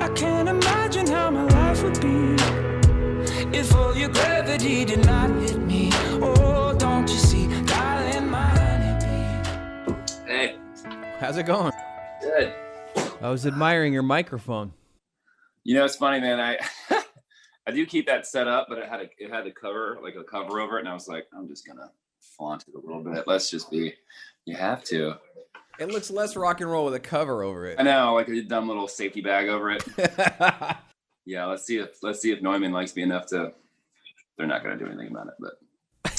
I can't imagine how my life would be if all your gravity did not hit me. Oh, don't you see, darling, my honeybee. Hey. How's it going? Good. I was admiring your microphone. You know, it's funny, man. I do keep that set up, but it had a cover, like a cover over it, and I was like, I'm just gonna flaunt it a little bit. Let's just be. You have to. It looks less rock and roll with a cover over it. I know, like a dumb little safety bag over it. Yeah, let's see if Neumann likes me enough to. They're not gonna do anything about it, but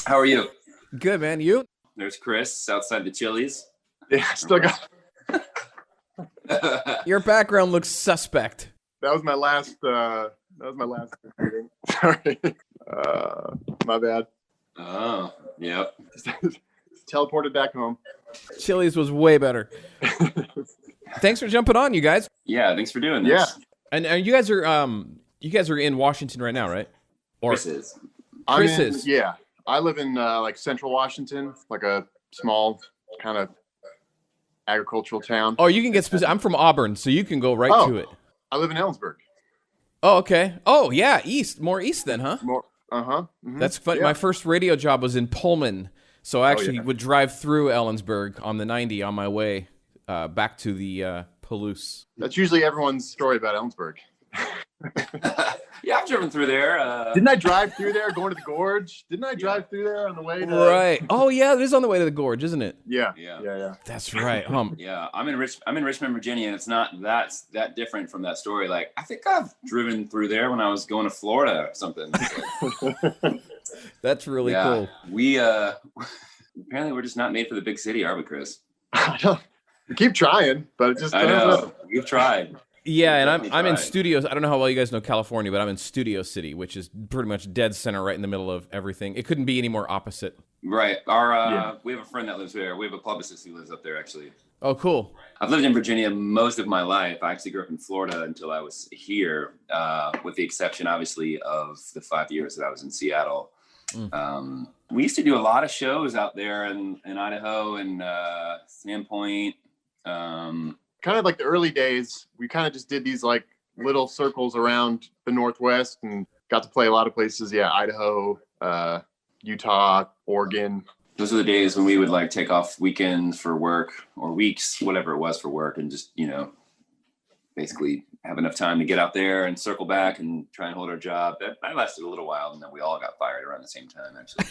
how are you? Good, man. You? There's Chris outside the Chili's. Yeah, still got. Your background looks suspect. That was my last. Meeting. Sorry. My bad. Oh, yep. Teleported back home. Chili's was way better. Thanks for jumping on, you guys. Yeah, thanks for doing this. Yeah. And you guys are in Washington right now, right? Or Chris is. Chris is. Yeah, I live in like Central Washington, like a small kind of agricultural town. Oh, you can get specific. I'm from Auburn, so you can go right to it. I live in Ellensburg. Oh, okay. Oh, yeah, more east then, huh? More. Mm-hmm. That's funny. Yeah. My first radio job was in Pullman, so I actually would drive through Ellensburg on the 90 on my way back to the Palouse. That's usually everyone's story about Ellensburg. Yeah, I've driven through there. Didn't I drive through there going to the gorge? Didn't I drive through there on the way to... Right. Oh, yeah, it is on the way to the gorge, isn't it? Yeah. That's right. Yeah, I'm in Richmond, Virginia, and it's not that different from that story. Like, I think I've driven through there when I was going to Florida or something. That's really cool. We apparently we're just not made for the big city, are we, Chris? We keep trying, but it just... I know. We've tried. Yeah, and I'm in studios. I don't know how well you guys know California, but I'm in Studio City, which is pretty much dead center right in the middle of everything. It couldn't be any more opposite. Right. We have a friend that lives there. We have a publicist who lives up there, actually. Oh, cool. I've lived in Virginia most of my life. I actually grew up in Florida until I was here, with the exception, obviously, of the 5 years that I was in Seattle. We used to do a lot of shows out there in Idaho and Sandpoint. Kind of like the early days, we kind of just did these like little circles around the Northwest and got to play a lot of places. Yeah, Idaho, Utah, Oregon. Those are the days when we would like take off weekends for work or weeks, whatever it was for work, and just, basically have enough time to get out there and circle back and try and hold our job. That lasted a little while, and then we all got fired around the same time, actually.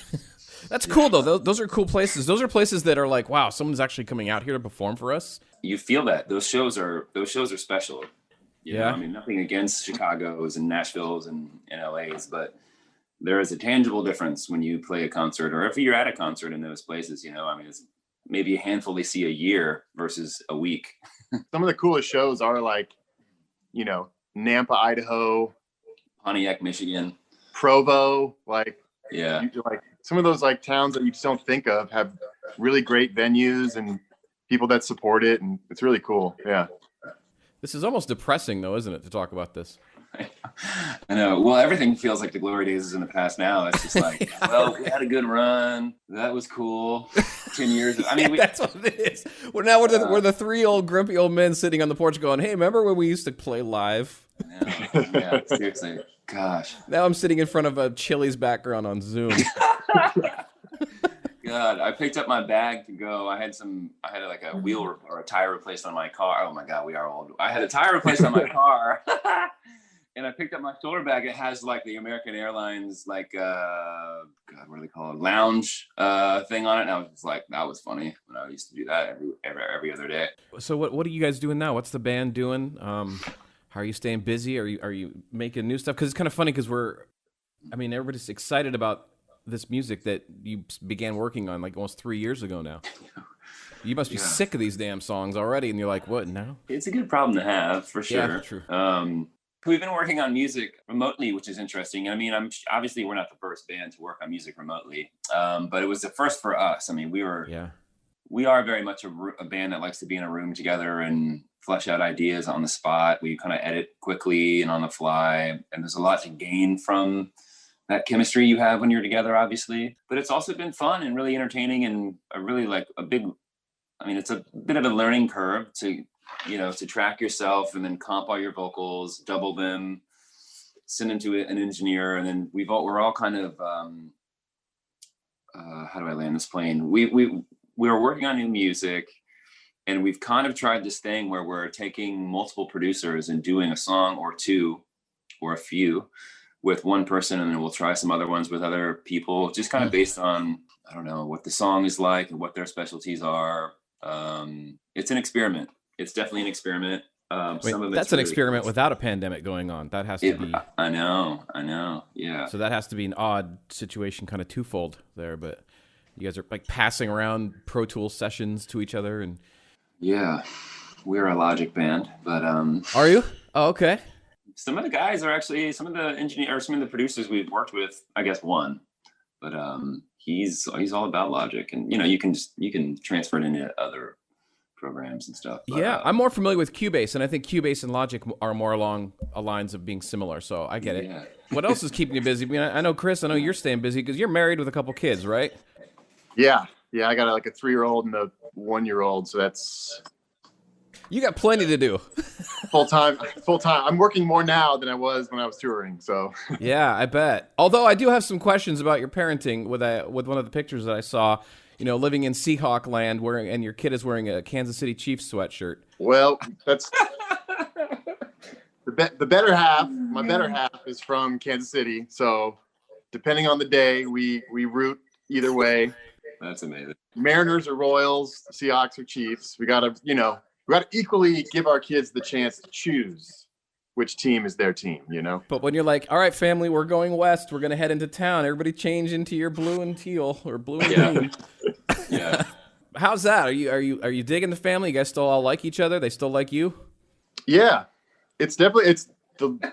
That's cool, though. Those are cool places. Those are places that are like, wow, someone's actually coming out here to perform for us. You feel that. Those shows are special. You know? Yeah. I mean, nothing against Chicago's and Nashville's and LA's, but there is a tangible difference when you play a concert, or if you're at a concert in those places, I mean, it's maybe a handful they see a year versus a week. Some of the coolest shows are like, Nampa, Idaho, Pontiac, Michigan, Provo, like some of those like towns that you just don't think of have really great venues and people that support it, and it's really cool. Yeah. This is almost depressing, though, isn't it, to talk about this? I know. Well, everything feels like the glory days is in the past now. It's just like, well, we had a good run. That was cool. 10 years. I mean, that's what it is. We're the three old grumpy old men sitting on the porch going, hey, remember when we used to play live? Yeah, seriously. Gosh. Now I'm sitting in front of a Chili's background on Zoom. God, I picked up my bag to go. I had like a wheel or a tire replaced on my car. Oh my God, we are old. I had a tire replaced on my car. And I picked up my shoulder bag. It has like the American Airlines, like, God, what do they call it? Lounge thing on it. And I was just like, that was funny when I used to do that every other day. So what are you guys doing now? What's the band doing? How are you staying busy? Are you making new stuff? Because it's kind of funny because everybody's excited about this music that you began working on like almost 3 years ago now. You must be sick of these damn songs already, and you're like, what now? It's a good problem to have, for sure. Yeah, true. We've been working on music remotely, which is interesting. I mean, obviously we're not the first band to work on music remotely, but it was the first for us. I mean, we are very much a band that likes to be in a room together and flesh out ideas on the spot. We kind of edit quickly and on the fly, and there's a lot to gain from that chemistry you have when you're together, obviously. But it's also been fun and really entertaining, and it's a bit of a learning curve to to track yourself and then comp all your vocals, double them, send them to an engineer, and then we're all kind of how do I land this plane? We were working on new music, and we've kind of tried this thing where we're taking multiple producers and doing a song or two or a few with one person, and then we'll try some other ones with other people, just kind of based on, I don't know, what the song is like and what their specialties are. It's an experiment. It's definitely an experiment. Some of that's an experiment without a pandemic going on. That has to be. I know. Yeah. So that has to be an odd situation, kind of twofold there. But you guys are like passing around Pro Tools sessions to each other, and yeah, we're a Logic band, but are you? Oh, okay. Some of the guys are actually some of the producers we've worked with. I guess one, but he's all about Logic, and you can transfer it into other programs and stuff. But, yeah, I'm more familiar with Cubase, and I think Cubase and Logic are more along lines of being similar, so I get it. Yeah. What else is keeping you busy? I mean, I know, Chris, I know you're staying busy because you're married with a couple kids, right? Yeah, I got like a 3-year-old and a 1-year-old, so that's... You got plenty to do. Full time. I'm working more now than I was when I was touring, so... Yeah, I bet. Although I do have some questions about your parenting with one of the pictures that I saw. Living in Seahawk land, and your kid is wearing a Kansas City Chiefs sweatshirt. Well, that's the better half. My better half is from Kansas City, so depending on the day, we root either way. That's amazing. Mariners or Royals, Seahawks or Chiefs. We gotta equally give our kids the chance to choose which team is their team, But when you're like, all right, family, we're going west. We're going to head into town. Everybody change into your blue and teal or blue and green. Yeah. How's that? Are you digging the family? You guys still all like each other? They still like you? Yeah. It's the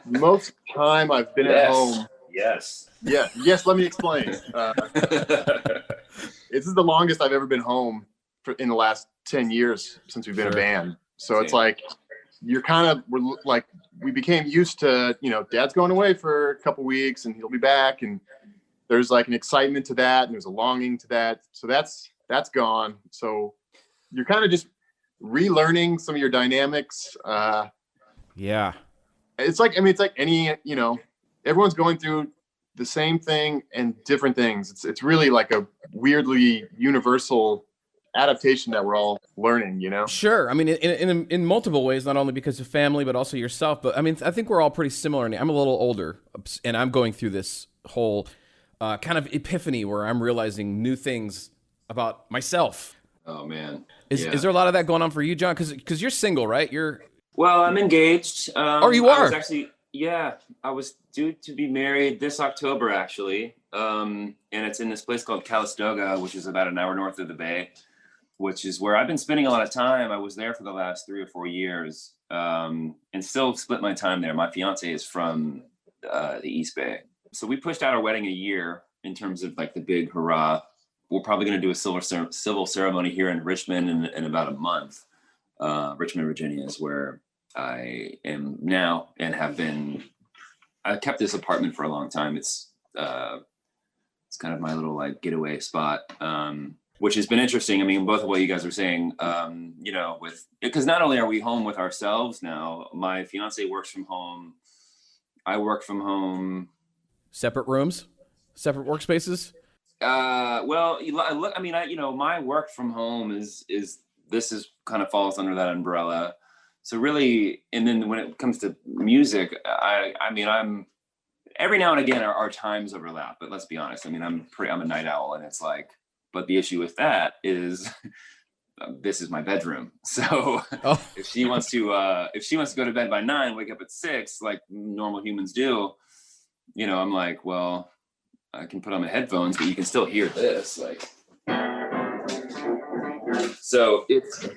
most time I've been at home. Yes. Yeah. Yes. Let me explain. This is the longest I've ever been home in the last 10 years since we've been a band. So it's like, we became used to, Dad's going away for a couple weeks and he'll be back. And there's like an excitement to that. And there's a longing to that. So that's gone. So you're kind of just relearning some of your dynamics. Yeah. It's like any, everyone's going through the same thing and different things. It's really like a weirdly universal adaptation that we're all learning, Sure. I mean, in multiple ways, not only because of family, but also yourself. But I mean, I think we're all pretty similar. I'm a little older, and I'm going through this whole kind of epiphany where I'm realizing new things about myself. Oh man. Is there a lot of that going on for you, John? Because you're single, right? Well, I'm engaged. You are? I was due to be married this October, actually. And it's in this place called Calistoga, which is about an hour north of the Bay, which is where I've been spending a lot of time. I was there for the last 3 or 4 years, and still split my time there. My fiance is from the East Bay. So we pushed out our wedding a year in terms of like the big hurrah. We're probably going to do a civil ceremony here in Richmond in about a month. Richmond, Virginia is where I am now and have been. I kept this apartment for a long time. It's kind of my little like getaway spot, which has been interesting. I mean, both of what you guys are saying, because not only are we home with ourselves now, my fiance works from home. I work from home. Separate rooms, separate workspaces. Well, look, I mean, my work from home is kind of falls under that umbrella. So really, and then when it comes to music, I mean, I'm every now and again our times overlap, but let's be honest. I mean, I'm a night owl, and it's like, but the issue with that is this is my bedroom. So if she wants to go to bed by 9, wake up at 6, like normal humans do, I'm like, well, I can put on my headphones, but you can still hear this, like. So it's,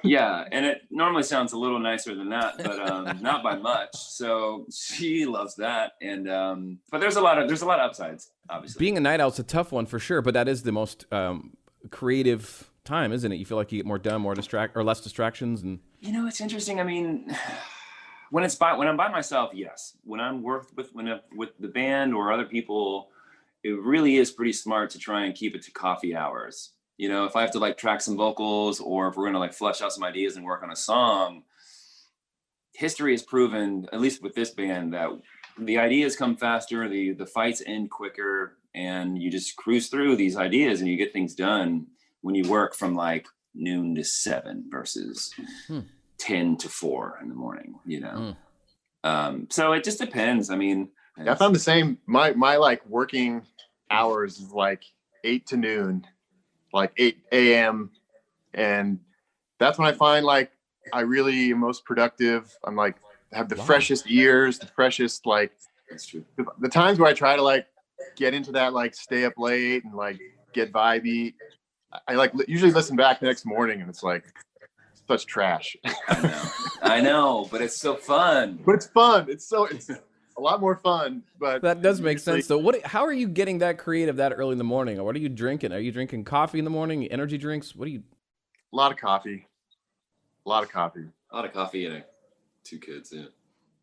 yeah, and it normally sounds a little nicer than that, but not by much. So she loves that, and but there's a lot of upsides, obviously. Being a night owl is a tough one for sure, but that is the most creative time, isn't it? You feel like you get more done, less distractions, and it's interesting. I mean, when I'm by myself, yes. When I'm with the band or other people, it really is pretty smart to try and keep it to coffee hours. You know, if I have to like track some vocals, or if we're gonna like flesh out some ideas and work on a song, history has proven, at least with this band, that the ideas come faster, the fights end quicker, and you just cruise through these ideas and you get things done when you work from like noon to 7 versus 10 to 4 in the morning, you know? So it just depends. I mean, I found the same. My like working hours is like 8 to noon, like 8 a.m. And that's when I find like I really am most productive. I'm like, have the freshest ears, the freshest, like, that's true. The times where I try to like get into that, like stay up late and like get vibey, I like usually listen back the next morning and it's like such trash. I know, but it's so fun. But it's fun. It's a lot more fun. But that does make sense. So how are you getting that creative that early in the morning? Or what are you drinking? Are you drinking coffee in the morning, energy drinks? What are you? A lot of coffee. A lot of coffee. And 2 kids.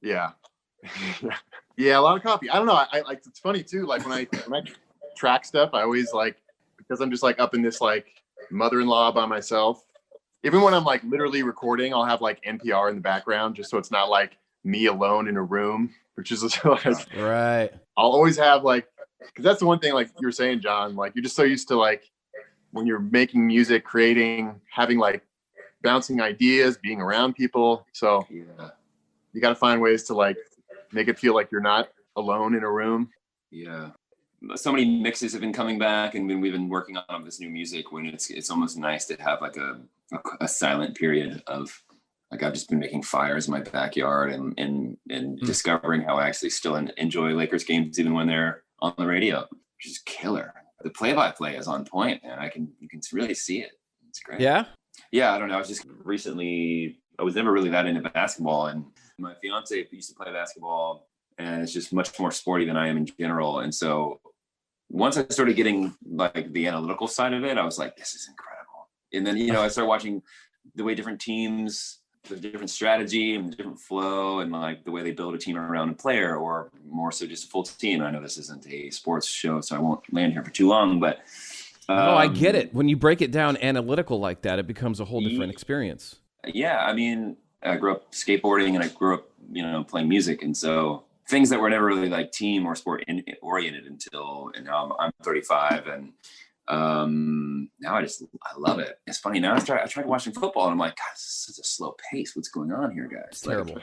Yeah. Yeah, a lot of coffee. I don't know. I like, it's funny too. Like when I track stuff, I always like, because I'm just like up in this like mother-in-law by myself. Even when I'm like literally recording, I'll have like NPR in the background just so it's not like me alone in a room, which is like, right. I'll always have like, because that's the one thing like you were saying, John, like you're just so used to like when you're making music, creating, having like bouncing ideas, being around people. So you got to find ways to like make it feel like you're not alone in a room. Yeah. So many mixes have been coming back, and we've been working on this new music when it's almost nice to have like a silent period of like, I've just been making fires in my backyard and discovering how I actually still enjoy Lakers games even when they're on the radio, which is killer. The play-by-play is on point, and you can really see it. It's great. Yeah. Yeah, I don't know. I was never really that into basketball, and my fiance used to play basketball, and it's just much more sporty than I am in general. And so once I started getting like the analytical side of it, I was like, this is incredible. And then, you know, I started watching the way different teams, the different strategy and the different flow, and like the way they build a team around a player, or more so just a full team. I know this isn't a sports show, so I won't land here for too long, but no, I get it. When you break it down analytical like that, it becomes a whole different experience. Yeah, I mean, I grew up skateboarding and I grew up, you know, playing music, and so things that were never really like team or sport oriented and now I'm 35, and now I love it. It's funny now. I tried watching football and I'm like, God, this is such a slow pace. What's going on here, guys? It's terrible.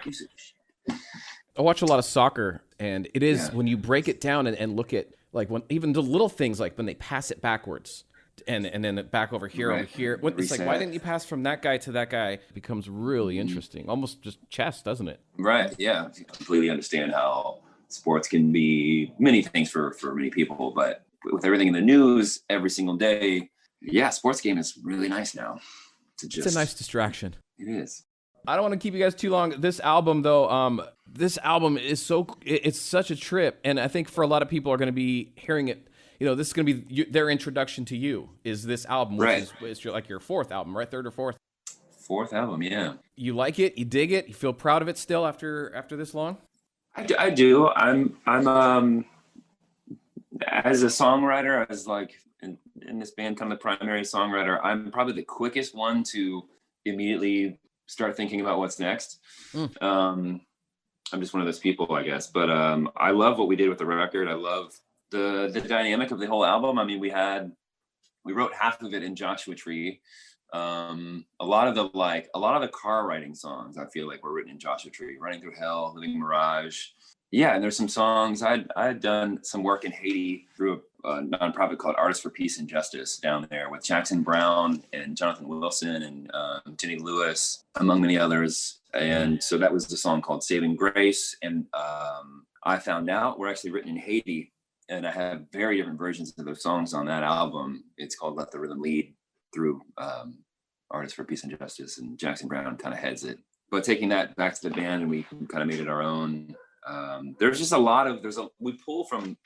I watch a lot of soccer, and it is when you break it down and look at like when even the little things like when they pass it backwards and then back over here, over here. It's like, why didn't you pass from that guy to that guy? It becomes really interesting, almost just chess, doesn't it? Right. Yeah. I completely understand how sports can be many things for many people, but with everything in the news every single day, sports game is really nice now. It's a nice distraction. It is. I don't want to keep you guys too long. This album, though, is it's such a trip. And I think for a lot of people are going to be hearing it. You know, this is going to be their introduction to you is this album, which is like your 4th album, right? 3rd or 4th? 4th album, yeah. You like it? You dig it? You feel proud of it still after this long? I do. I'm as a songwriter, as like in this band, kind of the primary songwriter, I'm probably the quickest one to immediately start thinking about what's next. I'm just one of those people, I guess. But I love what we did with the record. I love the dynamic of the whole album. I mean, we wrote half of it in Joshua Tree. A lot of the car riding songs I feel like were written in Joshua Tree. Running Through Hell, Living Mirage. Yeah, and there's some songs. I'd done some work in Haiti through a nonprofit called Artists for Peace and Justice down there with Jackson Brown and Jonathan Wilson and Jenny Lewis, among many others. And so that was the song called Saving Grace. And I found out we're actually written in Haiti, and I have very different versions of those songs on that album. It's called Let the Rhythm Lead through Artists for Peace and Justice, and Jackson Brown kind of heads it. But taking that back to the band, and we kind of made it our own. There's just we pull from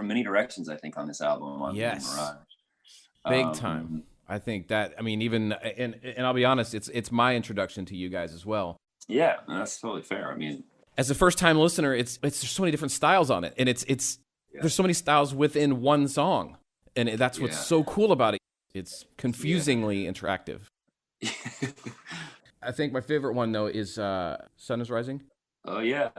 many directions, I think, on this album. On yes, Mirage. Big time. I think that. I mean, even and I'll be honest, it's my introduction to you guys as well. Yeah, that's totally fair. I mean, as a first time listener, it's there's so many different styles on it, and there's so many styles within one song, and that's what's so cool about it. It's confusingly interactive. I think my favorite one though is Sun is Rising. Oh yeah.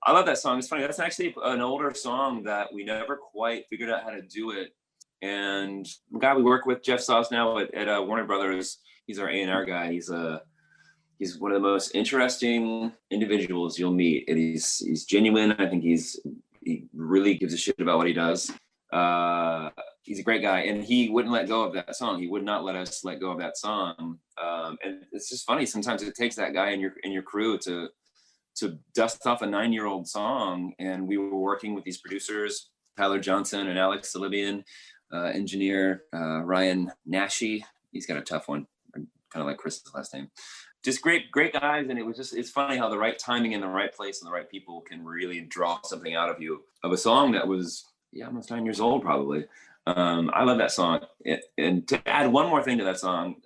I love that song. It's funny. That's actually an older song that we never quite figured out how to do it. And the guy we work with, Jeff Sauce, now at Warner Brothers, he's our A&R guy. He's one of the most interesting individuals you'll meet. And he's genuine. I think he really gives a shit about what he does. He's a great guy, and he wouldn't let go of that song. He would not let us let go of that song. And it's just funny. Sometimes it takes that guy in your crew to dust off a 9-year-old song. And we were working with these producers, Tyler Johnson and Alex Salibian, engineer Ryan Nashi. He's got a tough one, kind of like Chris's last name. Just great guys. And it's funny how the right timing in the right place and the right people can really draw something out of you, of a song that was almost 9 years old probably. I love that song. And to add one more thing to that song,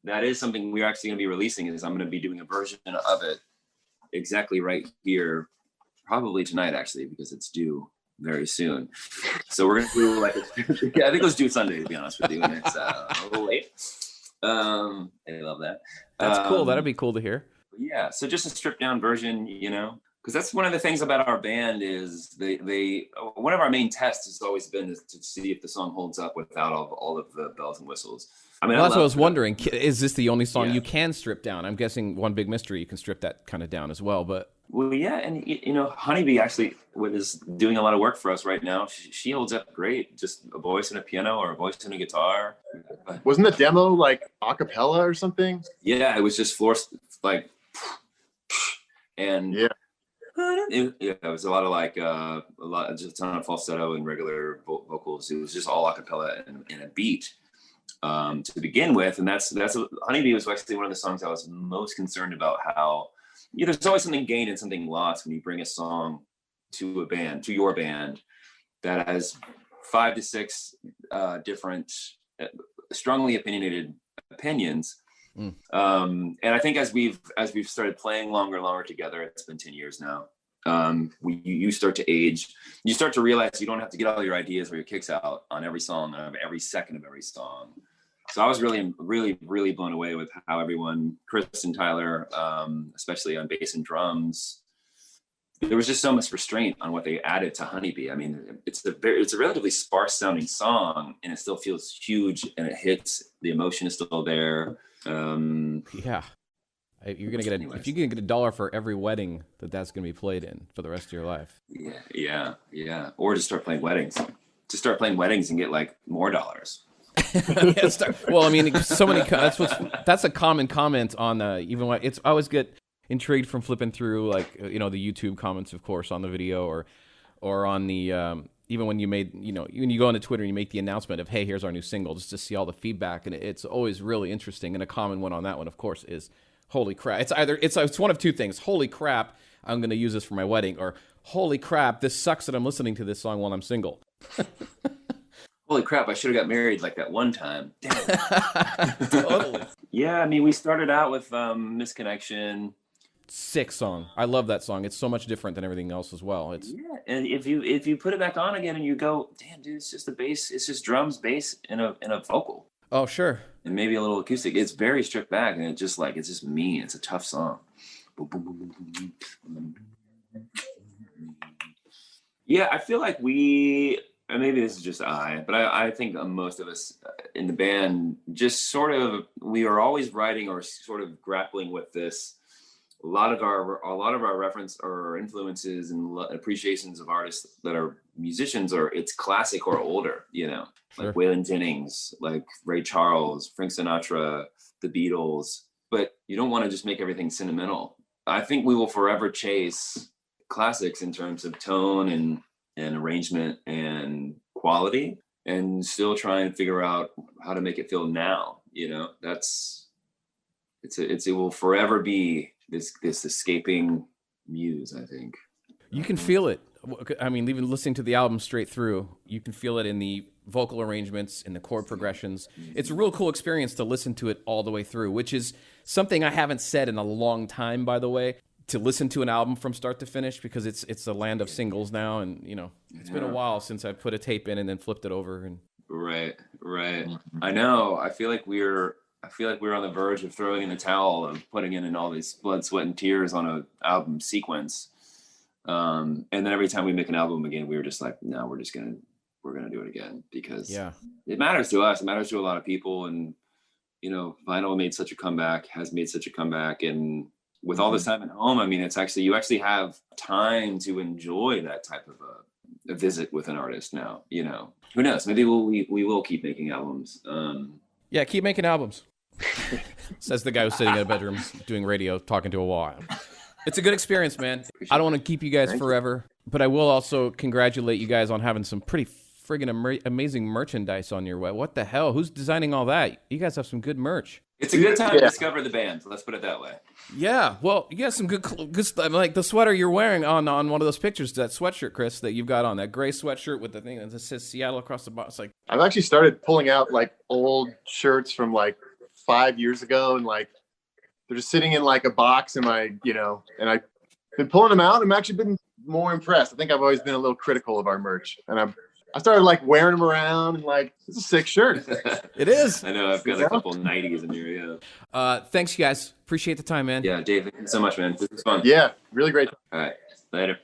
that is something we're actually going to be releasing, is I'm going to be doing a version of it exactly right here, probably tonight actually, because it's due very soon. So we're going to do I think it was due Sunday, to be honest with you, and it's a little late. I love that. That's cool. That'd be cool to hear. Yeah. So just a stripped down version, because that's one of the things about our band is they one of our main tests has always been to see if the song holds up without all of the bells and whistles. I mean, that's what I was wondering. Is this the only song you can strip down? I'm guessing One Big Mystery, you can strip that kind of down as well, but. Well, yeah. And Honeybee actually is doing a lot of work for us right now. She holds up great. Just a voice and a piano or a voice and a guitar. Wasn't the demo like a cappella or something? Yeah. It was just floor, like, and it was a lot of just a ton of falsetto and regular vocals. It was just all a cappella and a beat to begin with. And that's Honeybee was actually one of the songs I was most concerned about, how there's always something gained and something lost when you bring a song to your band that has 5 to 6 different strongly opinionated opinions. And I think as we've started playing longer and longer together, it's been 10 years now. You start to age. You start to realize you don't have to get all your ideas or your kicks out on every song, on every second of every song. So I was really, really, really blown away with how everyone, Chris and Tyler, especially on bass and drums, there was just so much restraint on what they added to Honeybee. I mean, it's a relatively sparse sounding song, and it still feels huge, and it hits. The emotion is still there. Yeah. You're gonna get if you can get $1 for every wedding that's gonna be played in for the rest of your life. Yeah. Or just start playing weddings. And get like more dollars. Well, I mean, so many. That's a common comment on even when I always get intrigued from flipping through like the YouTube comments, of course, on the video or on the even when you made when you go onto Twitter and you make the announcement of, hey, here's our new single, just to see all the feedback, and it's always really interesting. And a common one on that one, of course, is holy crap. It's one of two things. Holy crap, I'm going to use this for my wedding, or holy crap, this sucks that I'm listening to this song while I'm single. Holy crap, I should have got married like that one time. Damn. Totally. Yeah, I mean, we started out with Misconnection. Sick song. I love that song. It's so much different than everything else as well. And if you put it back on again and you go, damn, dude, it's just the bass. It's just drums, bass, and a vocal. Oh, sure. And maybe a little acoustic. It's very stripped back, and it's just mean. It's a tough song. Yeah, I feel like maybe this is just but I think most of us in the band just we are always writing or sort of grappling with this. A lot of our reference or influences and appreciations of artists that are musicians it's classic or older, Sure. Like Waylon Jennings, like Ray Charles, Frank Sinatra, the Beatles. But you don't want to just make everything sentimental. I think we will forever chase classics in terms of tone and arrangement and quality, and still try and figure out how to make it feel now. It will forever be this escaping muse, I think. You can feel it. I mean, even listening to the album straight through, you can feel it in the vocal arrangements, in the chord progressions. It's a real cool experience to listen to it all the way through, which is something I haven't said in a long time, by the way, to listen to an album from start to finish, because it's a land of singles now, and it's been a while since I put a tape in and then flipped it over. And Right. I know. I feel like we're on the verge of throwing in the towel of putting in all these blood, sweat, and tears on an album sequence. And then every time we make an album again, we were just like, no, we're gonna do it again because it matters to us. It matters to a lot of people, and vinyl has made such a comeback, and with all this time at home, I mean, you actually have time to enjoy that type of a visit with an artist now. Who knows? Maybe we will keep making albums. Yeah, keep making albums. Says the guy who's sitting in a bedroom doing radio, talking to a wall. It's a good experience, man. I don't want to keep you guys forever, but I will also congratulate you guys on having some pretty friggin' amazing merchandise on your web. What the hell? Who's designing all that? You guys have some good merch. It's a good time to discover the band. Let's put it that way. Yeah, well, you got some good stuff. Like the sweater you're wearing on one of those pictures, that sweatshirt, Chris, that you've got on, that gray sweatshirt with the thing that says Seattle across the bottom. It's like, I've actually started pulling out like old shirts from like 5 years ago, and like they're just sitting in like a box in my, and I've been pulling them out. I'm actually been more impressed. I think I've always been a little critical of our merch, and I started like wearing them around, and like, it's a sick shirt. It is. I know. I've got a couple 90s in here. Yeah. Thanks, you guys. Appreciate the time, man. Yeah, Dave, thank you so much, man. This was fun. Yeah, really great. All right. Later.